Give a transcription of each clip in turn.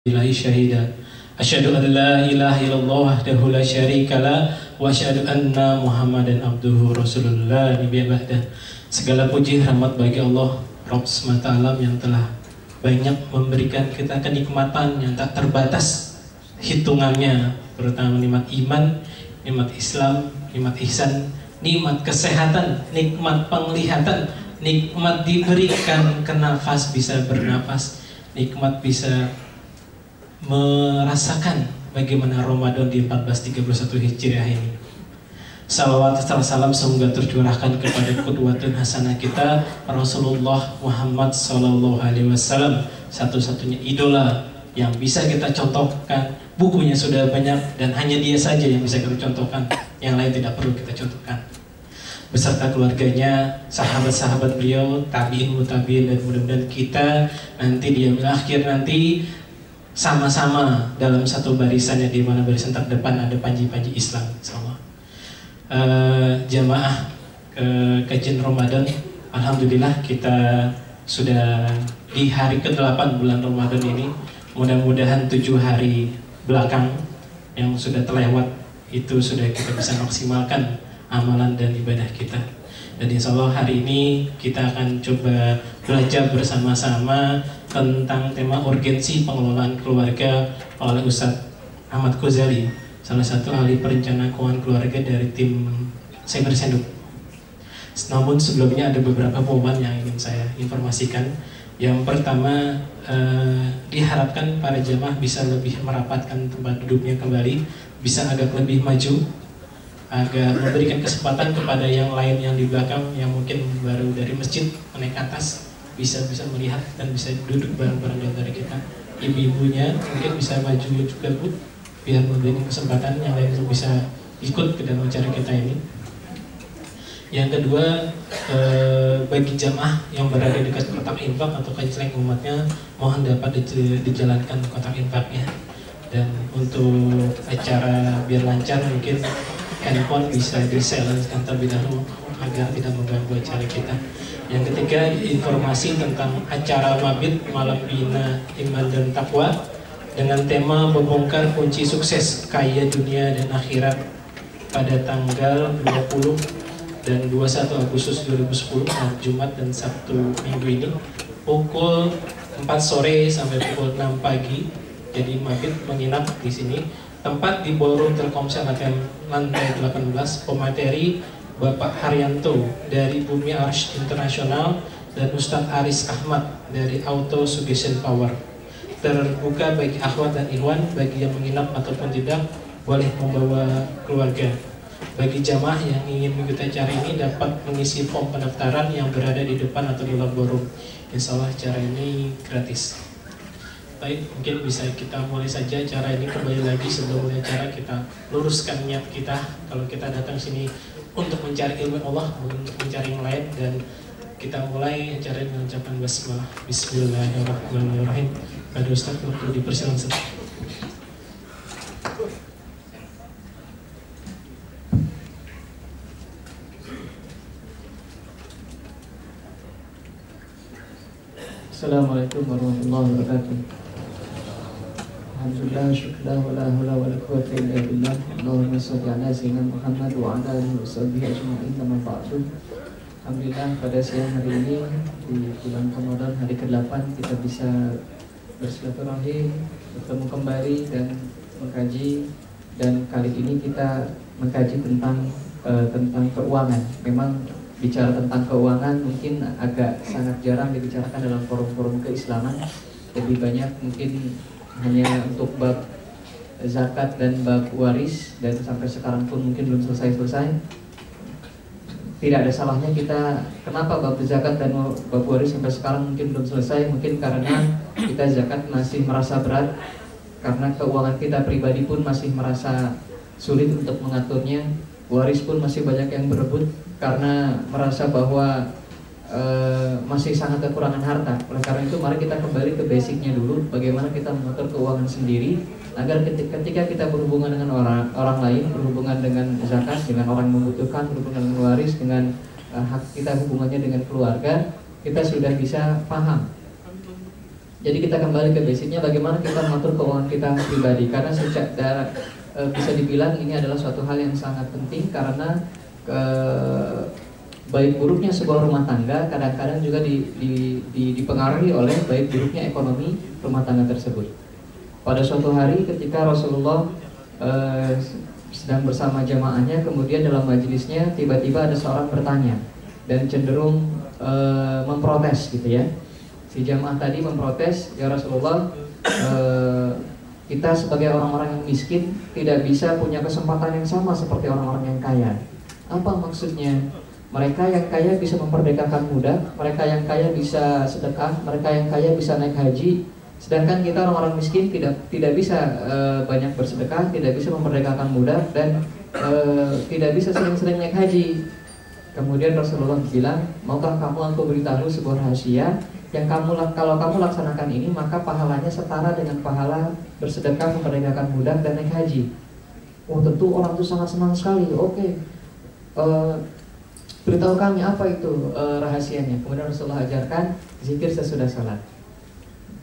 Billahi syahida asyhadu an la ilaha illallah wahdahu la syarikalah wa asyhadu anna Muhammadan abduhu rasulullah nabiyya ba'da. Segala puji rahmat bagi Allah Rabb semata alam yang telah banyak memberikan kita kenikmatan yang tak terbatas hitungannya, terutama nikmat iman, nikmat Islam, nikmat ihsan, nikmat kesehatan, nikmat penglihatan, nikmat diberikan kenafas, bisa bernafas, nikmat bisa merasakan bagaimana Ramadan di 1431 Hijriah ini. Salawat serta salam semoga tercurahkan kepada qudwatun hasanah kita Rasulullah Muhammad Sallallahu Alaihi Wasallam, satu-satunya idola yang bisa kita contohkan. Bukunya sudah banyak dan hanya dia saja yang bisa kita contohkan, yang lain tidak perlu kita contohkan. Beserta keluarganya, sahabat-sahabat beliau, tabiin, mutabiin, dan mudah-mudahan kita nanti di yaumil akhir nanti sama-sama dalam satu barisannya, di mana barisan terdepan ada panji-panji Islam, insyaallah. Jamaah kajian Ramadan, alhamdulillah kita sudah di hari ke-8 bulan Ramadan ini. Mudah-mudahan 7 hari belakang yang sudah terlewat itu sudah kita bisa maksimalkan amalan dan ibadah kita. Dan insya Allah hari ini kita akan coba belajar bersama-sama tentang tema urgensi pengelolaan keluarga oleh Ustadz Ahmad Ghazali, salah satu ahli perencanaan keuangan keluarga dari tim Cyber Senduk. Namun sebelumnya ada beberapa pengumuman yang ingin saya informasikan. Yang pertama, diharapkan para jamaah bisa lebih merapatkan tempat duduknya kembali, bisa agak lebih maju, agar memberikan kesempatan kepada yang lain yang di belakang yang mungkin baru dari masjid naik ke atas bisa melihat dan bisa duduk bareng-bareng di antara kita. Ibu-ibunya mungkin bisa maju juga, Bu, biar memberikan kesempatan yang lain bisa ikut ke dalam acara kita ini. Yang kedua, bagi jamaah yang berada dekat kotak infak atau kanceling umatnya, mohon dapat dijalankan kotak infaknya. Dan untuk acara biar lancar, mungkin handphone bisa di-silence terlebih dahulu agar tidak mengganggu acara kita. Yang ketiga, informasi tentang acara Mabit Malam Bina Iman dan Takwa dengan tema membongkar kunci sukses kaya dunia dan akhirat pada tanggal 20 dan 21 Agustus 2010, Jumat dan Sabtu minggu ini, pukul 4 sore sampai pukul 6 pagi. Jadi Mabit menginap di sini. Tempat di Ballroom Telkomsel ATM lantai 18. Pemateri Bapak Haryanto dari Bumi Arsh Internasional dan Ustadz Aris Ahmad dari Auto Suggestion Power. Terbuka bagi akhwat dan ikhwan, bagi yang menginap ataupun tidak boleh membawa keluarga. Bagi jamaah yang ingin mengikuti acara ini dapat mengisi form pendaftaran yang berada di depan atau di dalam ballroom. Insya Allah acara ini gratis. Baik, mungkin bisa kita mulai saja acara ini. Kembali lagi sebelum mulai acara kita luruskan niat kita. Kalau kita datang sini untuk mencari ilmu Allah, untuk mencari yang lain, dan kita mulai acara dengan ucapan basmalah. Bismillahirrahmanirrahim. Pada Ustaz untuk dipersilakan. Assalamualaikum warahmatullahi wabarakatuh. Alhamdulillah, syukurlah, wala hawla wala quwwata illa billah. Allahumma shalli ala sayyidina Muhammad wa ala alihi washabbihi ajma'in. Amma ba'du. Alhamdulillah, pada siang hari ini di bulan Ramadan hari ke-8 kita bisa bersilaturahim, bertemu kembali dan mengkaji. Dan kali ini kita mengkaji tentang keuangan. Memang bicara tentang keuangan mungkin agak sangat jarang dibicarakan dalam forum-forum keislaman. Lebih banyak mungkin hanya untuk bab zakat dan bab waris, dan sampai sekarang pun mungkin belum selesai-selesai. Tidak ada salahnya kita, kenapa bab zakat dan bab waris sampai sekarang mungkin belum selesai? Mungkin karena kita zakat masih merasa berat, karena keuangan kita pribadi pun masih merasa sulit untuk mengaturnya. Waris pun masih banyak yang berebut karena merasa bahwa masih sangat kekurangan harta. Oleh karena itu mari kita kembali ke basicnya dulu, bagaimana kita mengatur keuangan sendiri agar ketika kita berhubungan dengan orang lain, berhubungan dengan zakat, dengan orang yang membutuhkan, berhubungan dengan waris, dengan hak kita hubungannya dengan keluarga, kita sudah bisa paham Jadi kita kembali ke basicnya, bagaimana kita mengatur keuangan kita pribadi. Karena bisa dibilang ini adalah suatu hal yang sangat penting, karena baik buruknya sebuah rumah tangga kadang-kadang juga dipengaruhi oleh baik buruknya ekonomi rumah tangga tersebut. Pada suatu hari ketika Rasulullah sedang bersama jamaahnya, kemudian dalam majelisnya tiba-tiba ada seorang bertanya dan cenderung memprotes gitu ya. Si jamaah tadi memprotes, ya Rasulullah, kita sebagai orang-orang yang miskin tidak bisa punya kesempatan yang sama seperti orang-orang yang kaya. Apa maksudnya? Mereka yang kaya bisa memperdekakan budak, mereka yang kaya bisa sedekah, mereka yang kaya bisa naik haji, sedangkan kita orang-orang miskin tidak bisa banyak bersedekah, tidak bisa memperdekakan budak, dan tidak bisa sering-sering naik haji. Kemudian Rasulullah bilang, maukah kamu aku beritahu sebuah rahasia yang kalau kamu laksanakan ini, maka pahalanya setara dengan pahala bersedekah, memperdekakan budak, dan naik haji. Oh, tentu orang itu sangat senang sekali. Oke, beritahu kami apa itu rahasianya. Kemudian Rasulullah ajarkan zikir sesudah salat.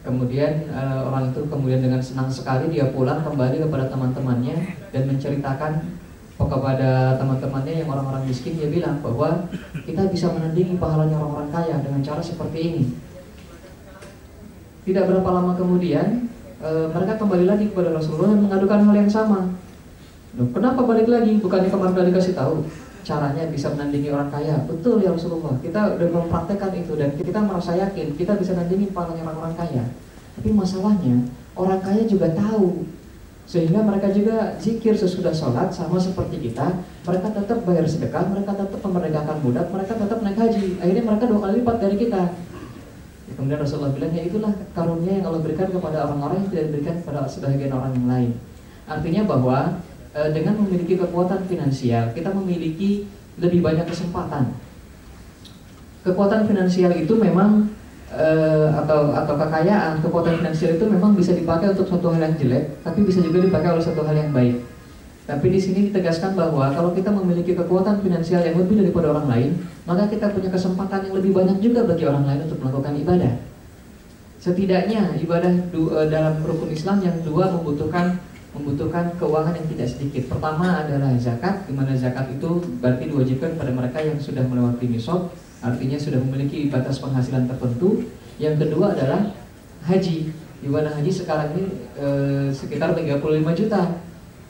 Kemudian orang itu kemudian dengan senang sekali dia pulang kembali kepada teman-temannya dan menceritakan kepada teman-temannya yang orang-orang miskin. Dia bilang bahwa kita bisa menandingi pahalanya orang-orang kaya dengan cara seperti ini. Tidak berapa lama kemudian mereka kembali lagi kepada Rasulullah dan mengadukan hal yang sama. Loh, kenapa balik lagi? Bukannya kemarin sudah dikasih tahu caranya bisa menandingi orang kaya? Betul ya Rasulullah, kita sudah mempraktekkan itu dan kita merasa yakin kita bisa menandingi pahalanya orang-orang kaya. Tapi masalahnya orang kaya juga tahu, sehingga mereka juga zikir sesudah sholat sama seperti kita. Mereka tetap bayar sedekah, mereka tetap memerdekakan budak, mereka tetap naik haji. Akhirnya mereka 2 kali lipat dari kita. Kemudian Rasulullah bilang, ya itulah karunia yang Allah berikan kepada orang-orang yang tidak diberikan kepada sebagian orang yang lain. Artinya bahwa dengan memiliki kekuatan finansial, kita memiliki lebih banyak kesempatan. Kekuatan finansial itu memang atau kekayaan, kekuatan finansial itu memang bisa dipakai untuk suatu hal yang jelek, tapi bisa juga dipakai oleh suatu hal yang baik. Tapi di sini ditegaskan bahwa kalau kita memiliki kekuatan finansial yang lebih daripada orang lain, maka kita punya kesempatan yang lebih banyak juga bagi orang lain untuk melakukan ibadah. Setidaknya ibadah dalam rukun Islam yang dua membutuhkan keuangan yang tidak sedikit. Pertama adalah zakat, di mana zakat itu berarti diwajibkan pada mereka yang sudah melewati nisab, artinya sudah memiliki batas penghasilan tertentu. Yang kedua adalah haji, di mana haji sekarang ini sekitar 35 juta.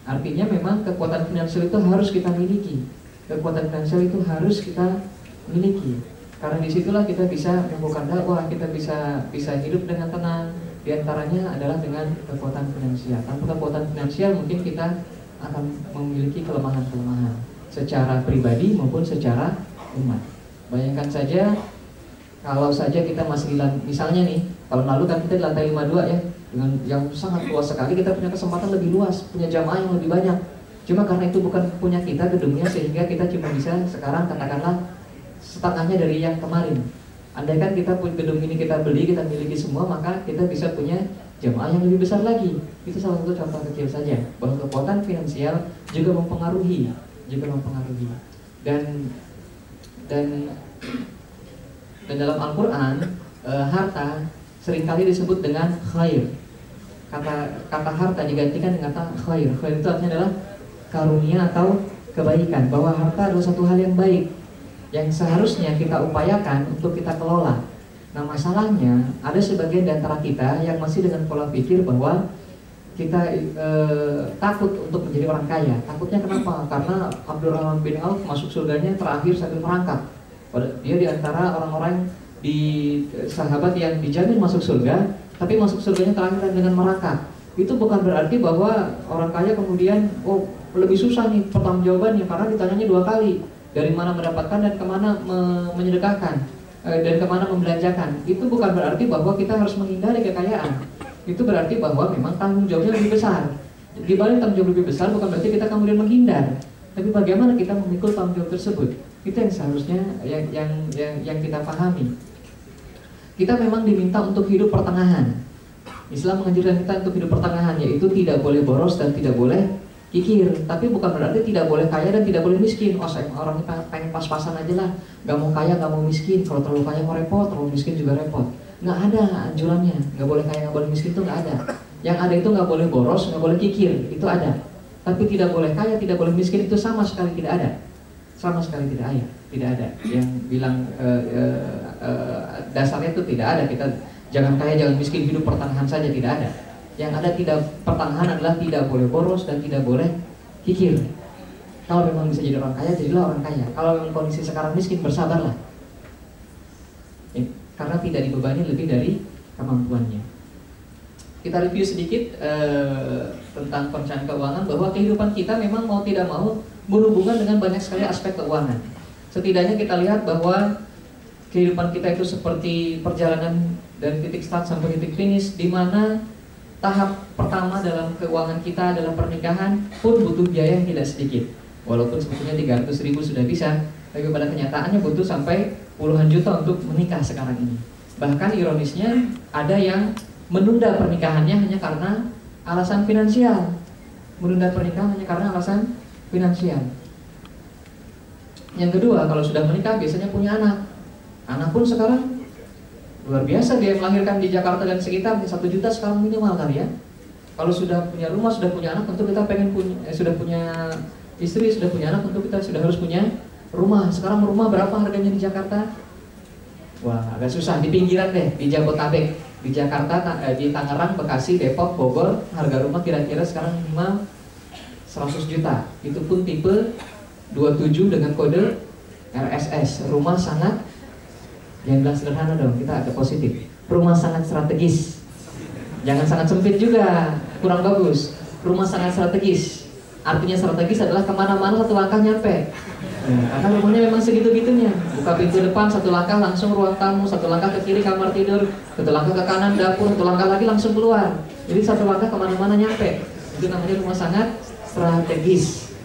Artinya memang kekuatan finansial itu harus kita miliki. Kekuatan finansial itu harus kita miliki. Karena disitulah kita bisa melakukan dakwah, kita bisa hidup dengan tenang. Di antaranya adalah dengan kekuatan finansial. Tanpa kekuatan finansial mungkin kita akan memiliki kelemahan-kelemahan secara pribadi maupun secara umat. Bayangkan saja kalau saja kita masih misalnya nih, tahun lalu kan kita di lantai 52 ya, dengan yang sangat luas sekali, kita punya kesempatan lebih luas, punya jamaah yang lebih banyak. Cuma karena itu bukan punya kita gedungnya, sehingga kita cuma bisa sekarang katakanlah setengahnya dari yang kemarin. Andaikan kita gedung ini kita beli, kita miliki semua, maka kita bisa punya jamaah yang lebih besar lagi. Itu salah satu contoh kecil saja bahwa kekuatan finansial juga mempengaruhi. Dan dalam Al-Quran harta seringkali disebut dengan khair. Kata harta digantikan dengan kata khair. Khair itu artinya adalah karunia atau kebaikan, bahwa harta adalah satu hal yang baik yang seharusnya kita upayakan untuk kita kelola. Nah, masalahnya ada sebagian di antara kita yang masih dengan pola pikir bahwa kita takut untuk menjadi orang kaya. Takutnya kenapa? Karena Abdurrahman bin Auf masuk surganya terakhir sambil merangkak. Dia di antara orang-orang di sahabat yang dijamin masuk surga, tapi masuk surganya terakhir dengan merangkak. Itu bukan berarti bahwa orang kaya kemudian lebih susah nih pertanggungjawabannya, karena ditanyanya 2 kali. Dari mana mendapatkan dan kemana menyedekahkan dan kemana membelanjakan. Itu bukan berarti bahwa kita harus menghindari kekayaan. Itu berarti bahwa memang tanggung jawabnya lebih besar. Di balik tanggung jawab lebih besar bukan berarti kita kemudian menghindar, tapi bagaimana kita memikul tanggung jawab tersebut. Itu yang seharusnya yang kita pahami. Kita memang diminta untuk hidup pertengahan. Islam mengajarkan kita untuk hidup pertengahan, yaitu tidak boleh boros dan tidak boleh kikir. Tapi bukan berarti tidak boleh kaya dan tidak boleh miskin. Orang pengen pas-pasan aja lah, gak mau kaya, gak mau miskin. Kalau terlalu kaya mau repot, terlalu miskin juga repot. nggak ada anjurannya, nggak boleh kaya, nggak boleh miskin itu nggak ada. Yang ada itu nggak boleh boros, nggak boleh kikir, itu ada. Tapi tidak boleh kaya, tidak boleh miskin itu sama sekali tidak ada, sama sekali tidak ada. Yang bilang dasarnya itu tidak ada. Kita jangan kaya, jangan miskin, hidup pertengahan saja, tidak ada. Yang ada tidak pertengahan adalah tidak boleh boros dan tidak boleh kikir. Kalau memang bisa jadi orang kaya, jadilah orang kaya. Kalau memang kondisi sekarang miskin, bersabarlah. Karena tidak dibebani lebih dari kemampuannya. Kita review sedikit tentang perencanaan keuangan, bahwa kehidupan kita memang mau tidak mau berhubungan dengan banyak sekali aspek keuangan. Setidaknya kita lihat bahwa kehidupan kita itu seperti perjalanan dari titik start sampai titik finish, di mana tahap pertama dalam keuangan kita adalah pernikahan pun butuh biaya yang tidak sedikit. Walaupun sebetulnya 300.000 sudah bisa, tapi pada kenyataannya butuh sampai puluhan juta untuk menikah sekarang ini. Bahkan ironisnya ada yang menunda pernikahannya hanya karena alasan finansial. Menunda pernikahan hanya karena alasan finansial. Yang kedua, kalau sudah menikah biasanya punya anak. Anak pun sekarang luar biasa, dia melahirkan di Jakarta dan sekitar 1 juta sekarang minimal kali ya. Kalau sudah punya rumah, sudah punya anak, tentu kita pengen punya, sudah punya istri, sudah punya anak, tentu kita sudah harus punya rumah. Sekarang rumah berapa harganya di Jakarta? Wah, agak susah. Di pinggiran deh, di Jabodetabek, di Jakarta, di Tangerang, Bekasi, Depok, Bogor, harga rumah kira-kira sekarang minimal 100 juta. Itu pun tipe 27 dengan kode RSS. Rumah sangat, jangan bilang sederhana dong, kita agak positif. Rumah sangat strategis. Jangan sangat sempit juga, kurang bagus. Rumah sangat strategis. Artinya strategis adalah kemana-mana 1 langkah nyampe. Karena rumahnya memang segitu-gitunya. Buka pintu depan 1 langkah langsung ruang tamu, 1 langkah ke kiri kamar tidur, 1 langkah ke kanan dapur, 1 langkah lagi langsung keluar. Jadi 1 langkah kemana-mana nyampe. Itu namanya rumah sangat strategis.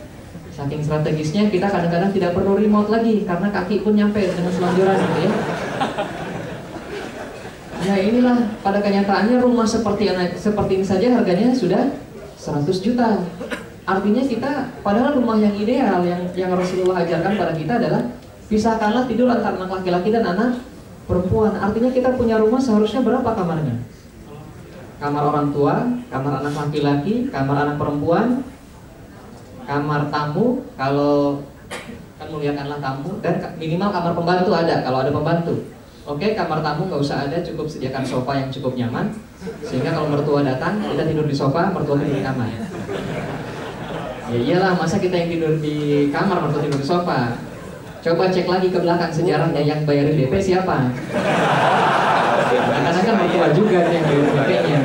Saking strategisnya kita kadang-kadang tidak perlu remote lagi, karena kaki pun nyampe dengan selonjoran gitu ya. Ya inilah pada kenyataannya rumah seperti ini saja harganya sudah 100 juta. Artinya kita, padahal rumah yang ideal yang Rasulullah ajarkan pada kita adalah pisahkanlah tidur antara anak laki-laki dan anak perempuan. Artinya kita punya rumah seharusnya berapa kamarnya? Kamar orang tua, kamar anak laki-laki, kamar anak perempuan, kamar tamu, kalau kan muliakanlah tamu, dan minimal kamar pembantu ada kalau ada pembantu. Oke, kamar tamu nggak usah ada, cukup sediakan sofa yang cukup nyaman, sehingga kalau mertua datang kita tidur di sofa, mertua tidur di kamar. Ya iyalah, masa kita yang tidur di kamar, mertua tidur di sofa. Coba cek lagi ke belakang sejarahnya, yang bayarin DP siapa? Karena kan mertua juga yang bayarin DP-nya.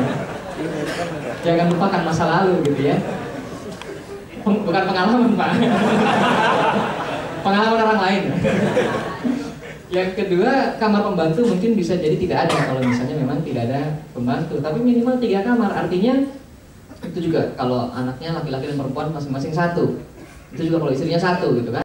Jangan lupakan masa lalu gitu ya. Bukan pengalaman Pak. Pengalaman orang lain. Yang kedua, kamar pembantu mungkin bisa jadi tidak ada kalau misalnya memang tidak ada pembantu. Tapi minimal 3 kamar, artinya itu juga kalau anaknya laki-laki dan perempuan masing-masing 1. Itu juga kalau istrinya 1 gitu kan.